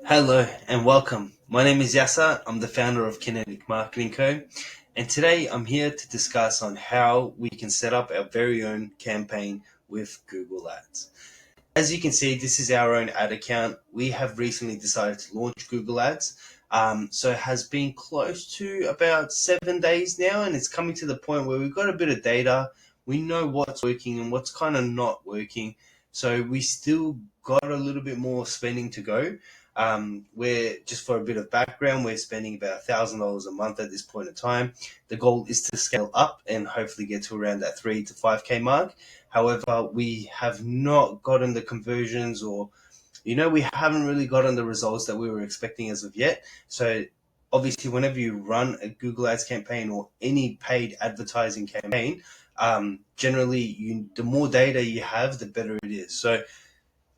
Hello and welcome. My name is Yasser. I'm the founder of Kinetic Marketing Co. And today I'm here to discuss on how we can set up our very own campaign with Google Ads. As you can see, this is our own ad account. We have recently decided to launch Google Ads. So it has been close to about 7 days now, and it's coming to the point where we've got a bit of data. We know what's working and what's kind of not working. So we still got a little bit more spending to go. We're just for a bit of background, we're spending about $1,000 a month at this point in time. The goal is to scale up and hopefully get to around that 3 to 5K mark. However, we have not gotten the conversions or, we haven't really gotten the results that we were expecting as of yet. So obviously, whenever you run a Google Ads campaign or any paid advertising campaign, generally, the more data you have, the better it is. So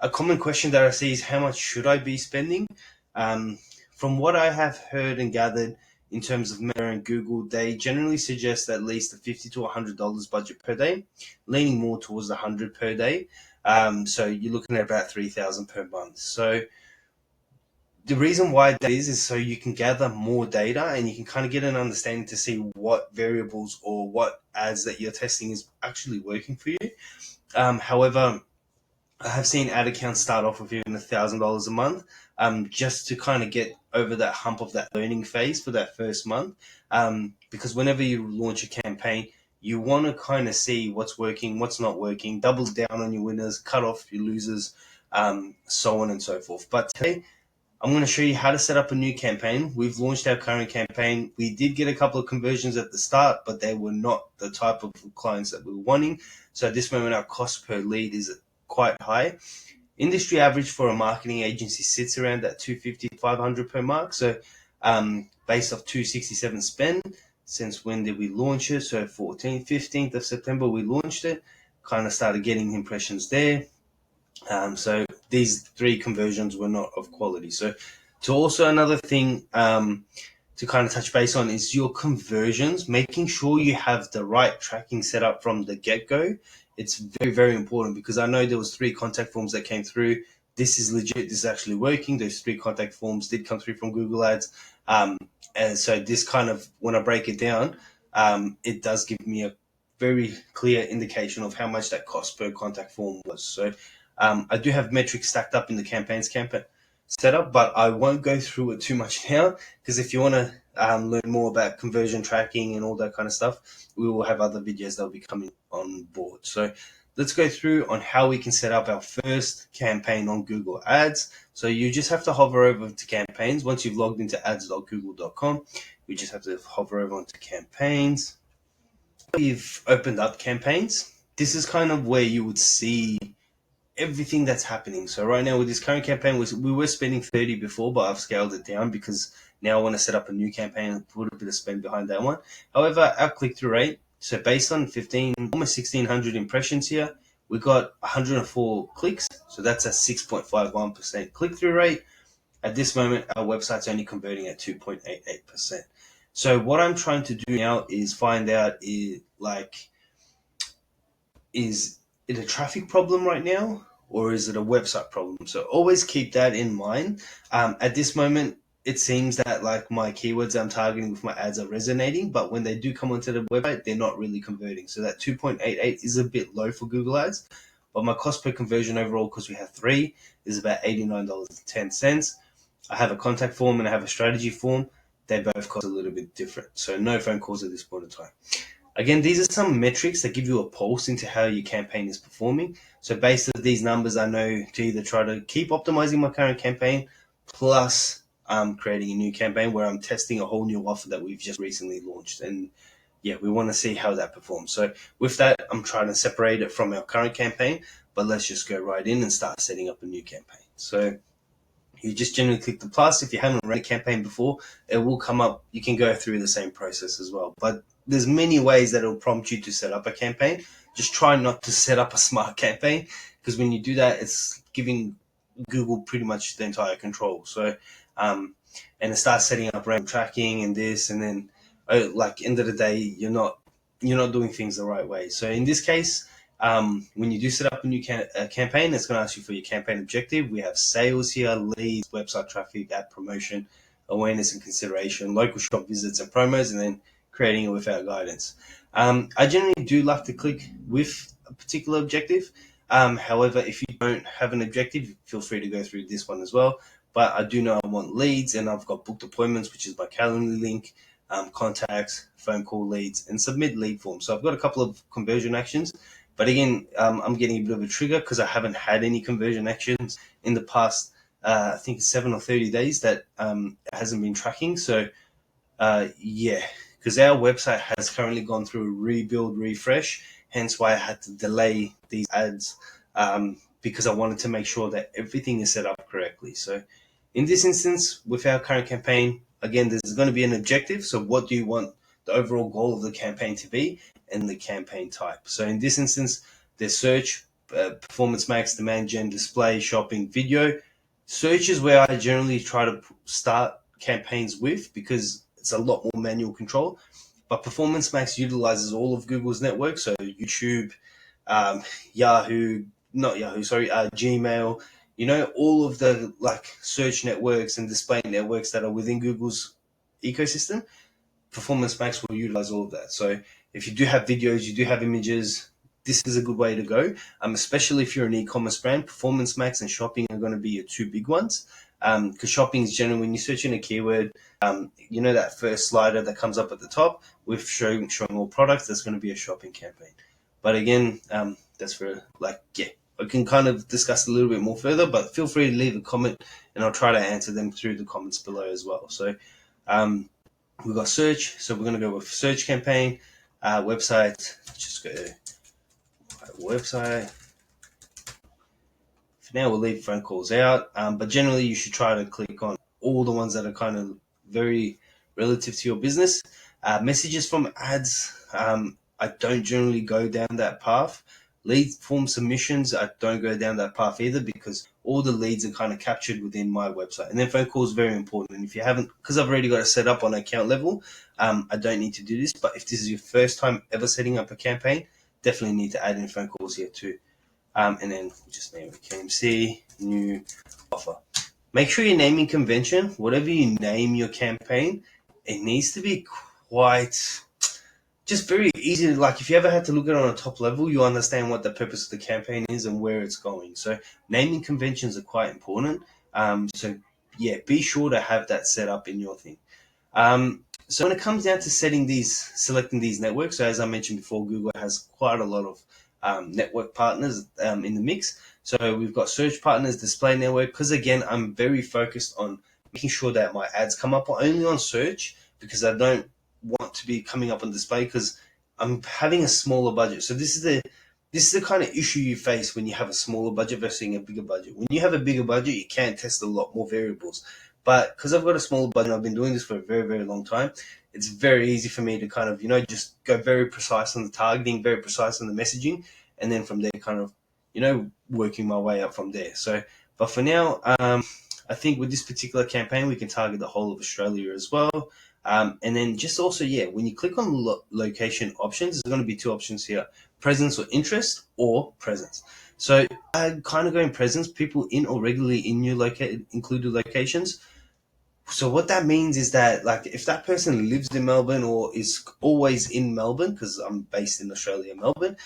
a common question that I see is how much should I be spending? Um, from what I have heard and gathered in terms of Meta and Google, they generally suggest at least a $50 to $100 budget per day, leaning more towards the 100 per day. So you're looking at about 3,000 per month. So the reason why that is so you can gather more data and you can kind of get an understanding to see what variables or what ads that you're testing is actually working for you. However, I have seen ad accounts start off with even $1,000 a month, just to kind of get over that hump of that learning phase for that first month. Because whenever you launch a campaign, you want to kind of see what's working, what's not working, double down on your winners, cut off your losers, so on and so forth. But today, I'm going to show you how to set up a new campaign. We've launched our current campaign. We did get a couple of conversions at the start, but they were not the type of clients that we were wanting. So at this moment, our cost per lead is quite high. Industry average for a marketing agency sits around that 250, 500 per mark. So based off 267 spend, since when did we launch it? So 14th, 15th of September, we launched it. Kind of started getting impressions there. So these three conversions were not of quality. So to also another thing to kind of touch base on is your conversions, making sure you have the right tracking set up from the get-go. It's very, very important because I know there was 3 contact forms that came through. This is legit. This is actually working. Those 3 contact forms did come through from Google Ads. And so this kind of, when I break it down, it does give me a very clear indication of how much that cost per contact form was. So I do have metrics stacked up in the campaigns setup, but I won't go through it too much now because if you want to learn more about conversion tracking and all that kind of stuff, we will have other videos that will be coming on board. So let's go through on how we can set up our first campaign on Google Ads. So you just have to hover over to campaigns. Once you've logged into ads.google.com, you just have to hover over onto campaigns. We've opened up campaigns. This is kind of where you would see everything that's happening. So right now with this current campaign, we were spending 30 before, but I've scaled it down because now I want to set up a new campaign and put a bit of spend behind that one. However, our click-through rate, so based on almost 1,600 impressions here, we got 104 clicks. So that's a 6.51% click-through rate. At this moment, our website's only converting at 2.88%. So what I'm trying to do now is find out is it a traffic problem right now or is it a website problem? So always keep that in mind. At this moment, it seems that like my keywords I'm targeting with my ads are resonating, but when they do come onto the website, they're not really converting. So that 2.88 is a bit low for Google Ads, but my cost per conversion overall, because we have 3, is about $89.10. I have a contact form and I have a strategy form. They both cost a little bit different. So no phone calls at this point in time. Again, these are some metrics that give you a pulse into how your campaign is performing. So based on these numbers, I know to either try to keep optimizing my current campaign plus creating a new campaign where I'm testing a whole new offer that we've just recently launched. And yeah, we want to see how that performs. So with that, I'm trying to separate it from our current campaign, but let's just go right in and start setting up a new campaign. So you just generally click the plus. If you haven't run a campaign before, it will come up. You can go through the same process as well. But there's many ways that it'll prompt you to set up a campaign. Just try not to set up a smart campaign because when you do that, it's giving Google pretty much the entire control. So, and it starts setting up random tracking and this, and then like end of the day, you're not doing things the right way. So in this case, When you do set up a new campaign, it's going to ask you for your campaign objective. We have sales here, leads, website traffic, ad promotion, awareness and consideration, local shop visits and promos, and then creating it without guidance. I generally do like to click with a particular objective. However, if you don't have an objective, feel free to go through this one as well. But I do know I want leads, and I've got booked appointments, which is my Calendly link, contacts, phone call leads, and submit lead form. So I've got a couple of conversion actions. But again, I'm getting a bit of a trigger because I haven't had any conversion actions in the past, I think 7 or 30 days that hasn't been tracking. So yeah, because our website has currently gone through a rebuild, refresh, hence why I had to delay these ads, because I wanted to make sure that everything is set up correctly. So in this instance, with our current campaign, again, there's going to be an objective. So what do you want the overall goal of the campaign to be, and the campaign type? So in this instance, there's search, performance max, demand gen, display, shopping, video. Search is where I generally try to start campaigns with because it's a lot more manual control. But Performance Max utilizes all of Google's network, so YouTube, um, Yahoo, not Yahoo, sorry, Gmail, all of the like search networks and display networks that are within Google's ecosystem. Performance Max will utilize all of that. So if you do have videos, you do have images, this is a good way to go. Especially if you're an e-commerce brand, Performance Max and shopping are going to be your two big ones. Because shopping is generally when you search in a keyword, that first slider that comes up at the top with showing all products, that's going to be a shopping campaign. But again, that's for I can kind of discuss a little bit more further, but feel free to leave a comment and I'll try to answer them through the comments below as well. So um, we've got search, so we're going to go with search campaign, website, just go website. For now, we'll leave phone calls out, but generally you should try to click on all the ones that are kind of very relative to your business. Messages from ads, I don't generally go down that path. Lead form submissions, I don't go down that path either because all the leads are kind of captured within my website. And then phone calls is very important. And if you haven't, because I've already got it set up on account level, I don't need to do this. But if this is your first time ever setting up a campaign, definitely need to add in phone calls here too. And then just name it KMC, new offer. Make sure your naming convention, whatever you name your campaign, it needs to be quite just very easy to, like, if you ever had to look at it on a top level, you understand what the purpose of the campaign is and where it's going. So naming conventions are quite important. So yeah, be sure to have that set up in your thing. So when it comes down to selecting these networks, so as I mentioned before, Google has quite a lot of network partners in the mix. So we've got search partners, display network, because again, I'm very focused on making sure that my ads come up only on search because I don't want to be coming up on display because I'm having a smaller budget. So this is the kind of issue you face when you have a smaller budget versus a bigger budget. When you have a bigger budget, you can test a lot more variables. But because I've got a smaller budget, I've been doing this for a very, very long time, it's very easy for me to kind of, just go very precise on the targeting, very precise on the messaging, and then from there kind of, working my way up from there. So, but for now, I think with this particular campaign, we can target the whole of Australia as well. And then just also, when you click on location options, there's going to be two options here, presence or interest or presence. So I kind of go in presence, people in or regularly in your included locations. So what that means is that, like, if that person lives in Melbourne or is always in Melbourne, because I'm based in Australia, Melbourne,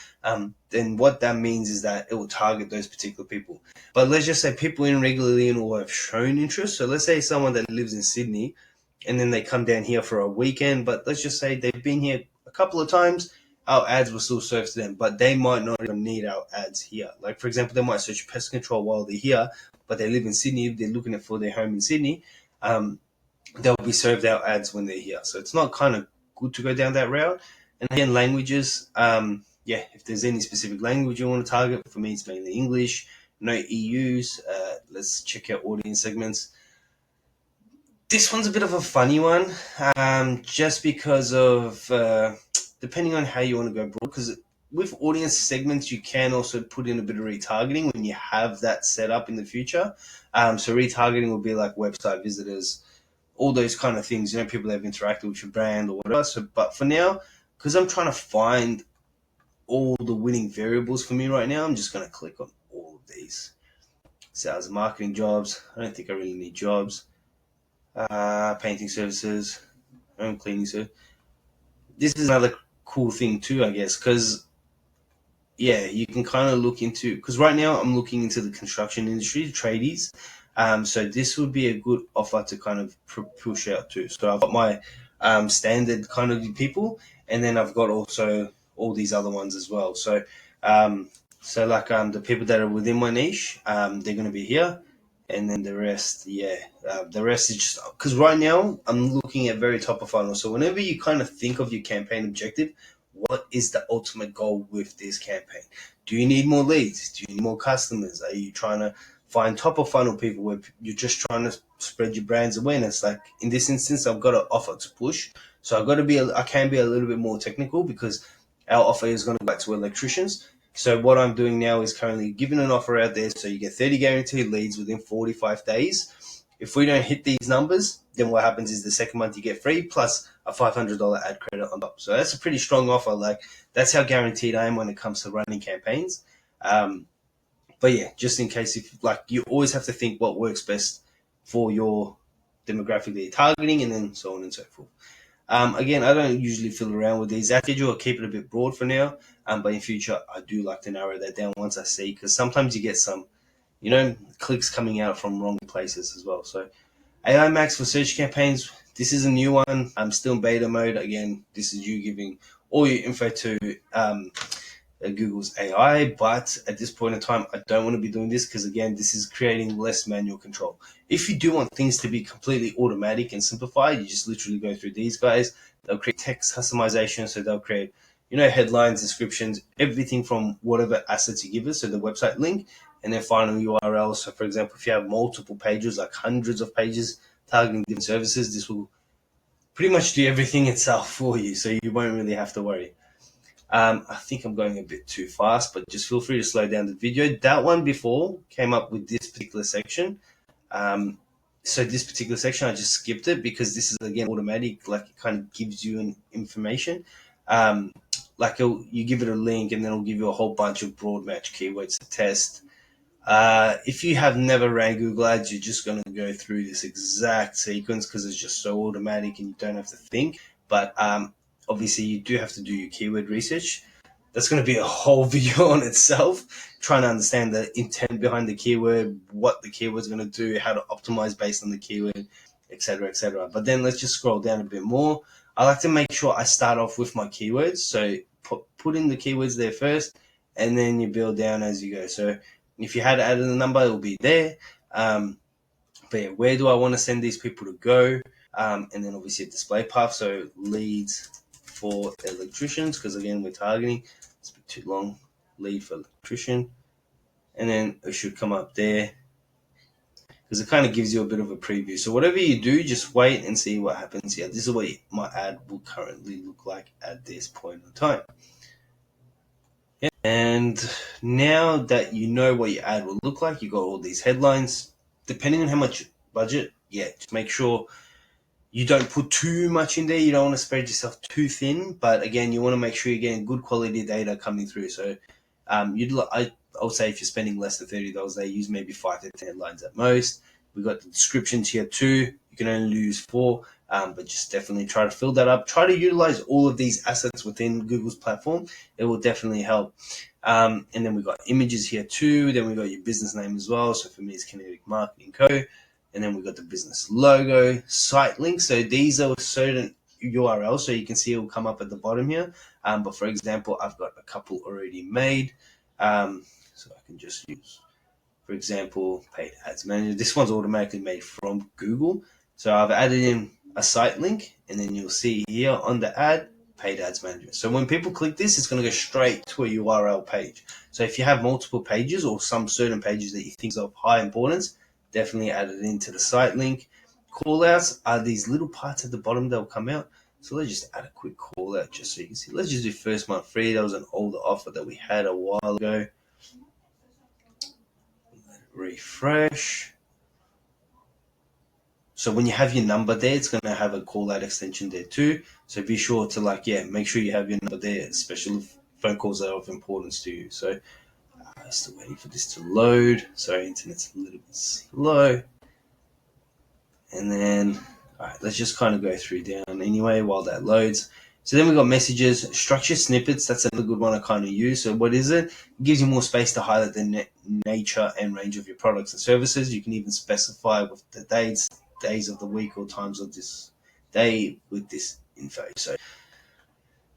then what that means is that it will target those particular people. But let's just say people in regularly in or have shown interest. So let's say someone that lives in Sydney, and then they come down here for a weekend. But let's just say they've been here a couple of times. Our ads will still serve to them, but they might not even need our ads here. Like, for example, they might search pest control while they're here, but they live in Sydney. They're looking for their home in Sydney. They'll be served our ads when they're here. So it's not kind of good to go down that route. And again, languages, if there's any specific language you want to target, for me, it's mainly English, no EUs. Let's check out audience segments. This one's a bit of a funny one, just because of, depending on how you want to go broad, because with audience segments, you can also put in a bit of retargeting when you have that set up in the future. So retargeting will be like website visitors, all those kind of things, people that have interacted with your brand or whatever. So, but for now, because I'm trying to find all the winning variables for me right now, I'm just going to click on all of these. Sales and marketing jobs. I don't think I really need jobs. Painting services, home cleaning service. This is another cool thing too, I guess, because yeah, you can kind of look into, because right now I'm looking into the construction industry, tradies. So this would be a good offer to kind of push out to. So I've got my standard kind of people, and then I've got also all these other ones as well. So um, the people that are within my niche, they're going to be here, and then the rest, yeah, the rest is just because right now I'm looking at very top of funnel. So whenever you kind of think of your campaign objective, what is the ultimate goal with this campaign? Do you need more leads? Do you need more customers? Are you trying to find top of funnel people where you're just trying to spread your brand's awareness? Like in this instance, I've got an offer to push, so I can be a little bit more technical because our offer is going to go back to electricians. So what I'm doing now is currently giving an offer out there, so you get 30 guaranteed leads within 45 days. If we don't hit these numbers, then what happens is the second month you get free plus a $500 ad credit on top. So that's a pretty strong offer. Like that's how guaranteed I am when it comes to running campaigns. Um, but yeah, just in case, if like you always have to think what works best for your demographic that you're targeting, and then so on and so forth. Again, I don't usually fiddle around with these ad schedule. I'll keep it a bit broad for now. But in future, I do like to narrow that down once I see, because sometimes you get some, clicks coming out from wrong places as well. So AI Max for search campaigns. This is a new one. I'm still in beta mode. Again, this is you giving all your info to Google's AI, but at this point in time, I don't want to be doing this because, again, this is creating less manual control. If you do want things to be completely automatic and simplified, you just literally go through these guys. They'll create text customization, so they'll create, headlines, descriptions, everything from whatever assets you give us, so the website link, and then final URL. So, for example, if you have multiple pages, like hundreds of pages targeting different services, this will pretty much do everything itself for you, so you won't really have to worry. I think I'm going a bit too fast, but just feel free to slow down the video. That one before came up with this particular section. So this particular section, I just skipped it because this is, again, automatic. Like, it kind of gives you an information. You give it a link, and then it'll give you a whole bunch of broad match keywords to test. If you have never ran Google Ads, you're just going to go through this exact sequence because it's just so automatic and you don't have to think. But obviously, you do have to do your keyword research. That's going to be a whole video on itself, trying to understand the intent behind the keyword, what the keyword's going to do, how to optimize based on the keyword, etc., etc. But then let's just scroll down a bit more. I like to make sure I start off with my keywords. So put in the keywords there first, and then you build down as you go. So if you had added a number, it will be there. But yeah, where do I want to send these people to go? And then obviously a display path. So leads for electricians, because again, we're targeting. It's a bit too long. Lead for electrician. And then it should come up there because it kind of gives you a bit of a preview. So whatever you do, just wait and see what happens here. This is what my ad will currently look like at this point in time. And now that you know what your ad will look like, you got all these headlines. Depending on how much budget, just make sure you don't put too much in there. You don't want to spread yourself too thin. But again, you want to make sure you're getting good quality data coming through. So I would say if you're spending less than $30 a day, use maybe 5 to 10 headlines at most. We've got the descriptions here too. You can only use 4. But just definitely try to fill that up. Try to utilize all of these assets within Google's platform. It will definitely help. And then we've got images here too. Then we've got your business name as well. So for me, it's Kinetic Marketing Co. And then we've got the business logo, site link. So these are certain URLs. So you can see it will come up at the bottom here. But for example, I've got a couple already made. So I can just use, for example, paid ads manager. This one's automatically made from Google. So I've added in a site link, and then you'll see here on the ad, paid ads manager. So when people click this, it's going to go straight to a URL page. So if you have multiple pages or some certain pages that you think are of high importance, definitely add it into the site link. Callouts are these little parts at the bottom that will come out. So let's just add a quick call out just so you can see. Let's just do first month free. That was an older offer that we had a while ago. Refresh. So when you have your number there, it's going to have a call out extension there too. So be sure to make sure you have your number there, especially phone calls that are of importance to you. So I'm still waiting for this to load. Sorry, internet's a little bit slow. And then, all right, let's just kind of go through down anyway while that loads. So then we've got messages, structured snippets. That's another good one I kind of use. So what is it? It gives you more space to highlight the nature and range of your products and services. You can even specify with the days of the week or times of this day with this info. So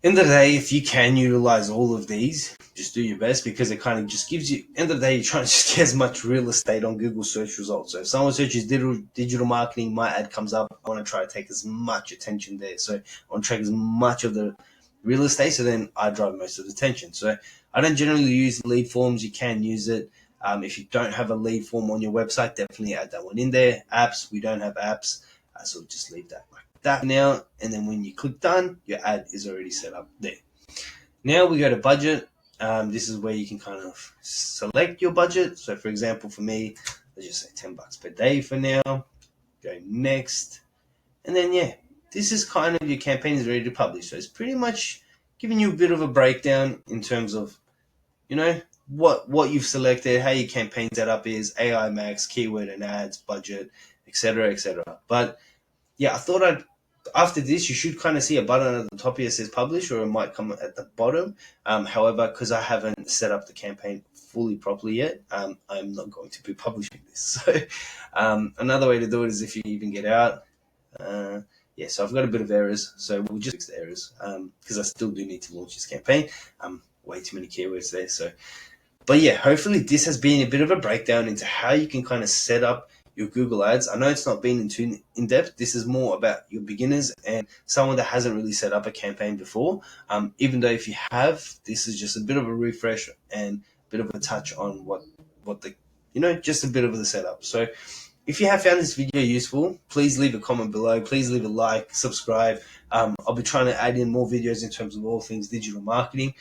end of the day, if you can utilize all of these, just do your best, because it kind of just gives you, end of the day, you're trying to just get as much real estate on Google search results. So if someone searches digital marketing, my ad comes up. I want to try to take as much attention there. So I want to track as much of the real estate, so then I drive most of the attention. So I don't generally use lead forms. You can use it. If you don't have a lead form on your website, definitely add that one in there. Apps, we don't have apps, so just leave that like that now. And then when you click done, your ad is already set up there. Now we go to budget. This is where you can kind of select your budget. So for example, for me, let's just say $10 per day for now. Go next. And then, yeah, this is kind of your campaign is ready to publish. So it's pretty much giving you a bit of a breakdown in terms of, what you've selected, how your campaign setup is, AI max, keyword and ads, budget, etc., etc. But yeah, I thought after this, you should kind of see a button at the top here that says publish, or it might come at the bottom. However, because I haven't set up the campaign fully properly yet, I'm not going to be publishing this. So another way to do it is if you even get out. Yeah, so I've got a bit of errors, so we'll just fix the errors, because I still do need to launch this campaign. Way too many keywords there. So, but yeah, hopefully this has been a bit of a breakdown into how you can kind of set up your Google Ads. I know it's not been too in depth. This is more about your beginners and someone that hasn't really set up a campaign before. Even though if you have, this is just a bit of a refresh and a bit of a touch on what the just a bit of the setup. So if you have found this video useful, please leave a comment below. Please leave a like, subscribe. I'll be trying to add in more videos in terms of all things digital marketing.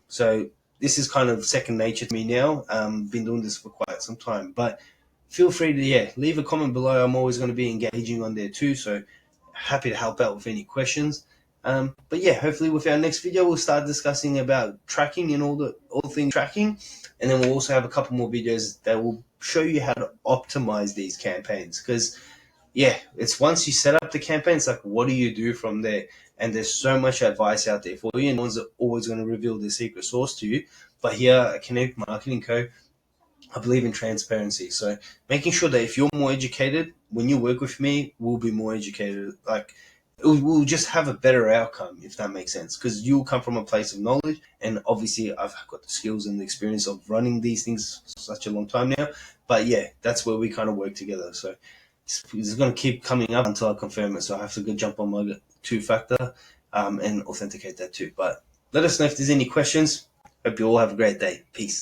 So this is kind of second nature to me now. Been doing this for quite some time, but feel free to leave a comment below. I'm always going to be engaging on there too, so happy to help out with any questions. But yeah, hopefully with our next video we'll start discussing about tracking and all things tracking, and then we'll also have a couple more videos that will show you how to optimize these campaigns, because it's once you set up the campaign, it's like, what do you do from there? And there's so much advice out there for you, and no one's always going to reveal their secret sauce to you. But here at Kinetic Marketing Co., I believe in transparency. So making sure that if you're more educated, when you work with me, we'll be more educated. Like, we'll just have a better outcome, if that makes sense, because you'll come from a place of knowledge, and obviously I've got the skills and the experience of running these things for such a long time now. But yeah, that's where we kind of work together. So it's going to keep coming up until I confirm it. So I have to go jump on my two-factor and authenticate that too. But let us know if there's any questions. Hope you all have a great day. Peace.